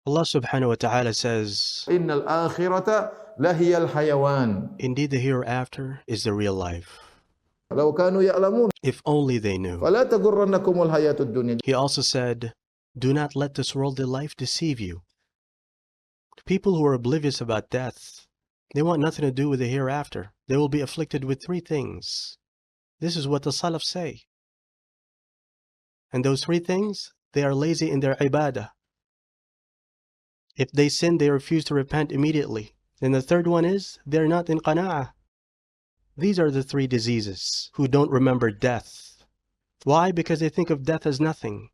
Allah subhanahu wa ta'ala says, إن الآخرة لهي الحيوان. indeed the hereafter is the real life. لو كانوا يعلمون. If only they knew. فلا تغرنكم الحياة الدنيا. He also said, do not let this worldly life deceive you. People who are oblivious about death, they want nothing to do with the hereafter. They will be afflicted with three things. This is what the Salaf say. And those three things, they are lazy in their ibadah. If they sin, they refuse to repent immediately. And the third one is, they're not in qana'ah. These are the three diseases who don't remember death. Why? Because they think of death as nothing.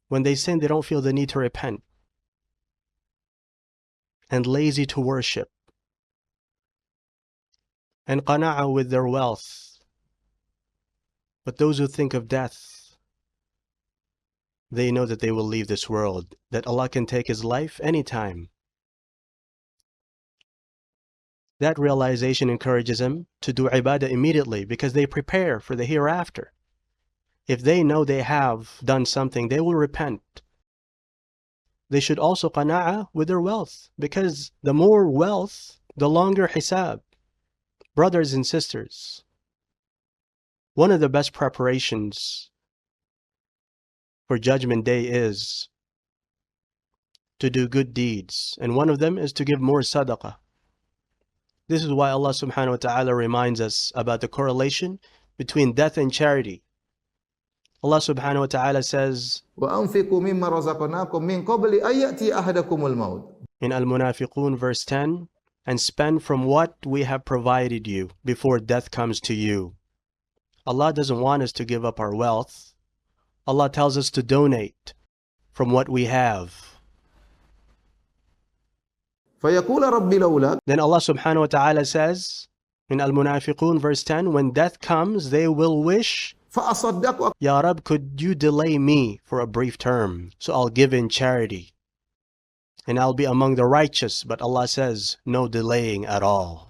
When they sin, they don't feel the need to repent. And lazy to worship. And qana'ah with their wealth. But those who think of death, they know that they will leave this world, that Allah can take his life anytime. That realization encourages them to do ibadah immediately because they prepare for the hereafter. If they know they have done something, they will repent. They should also qana'ah with their wealth, because the more wealth, the longer hisab. Brothers and sisters, one of the best preparations for Judgment Day is to do good deeds, and one of them is to give more sadaqah. This is why Allah subhanahu wa ta'ala reminds us about the correlation between death and charity. Allah subhanahu wa ta'ala says وأنفقوا مما رزقناكم من قبل أن يأتي أحدكم الموت. in Al-Munafiqun verse 10, and spend from what we have provided you before death comes to you. Allah doesn't want us to give up our wealth. Allah tells us to donate from what we have. فيقول رب لولا. Then Allah subhanahu wa ta'ala says in Al-Munafiqun verse 10, when death comes, they will wish, فأصدق. Ya Rab, could you delay me for a brief term, so I'll give in charity, and I'll be among the righteous. But Allah says, no delaying at all.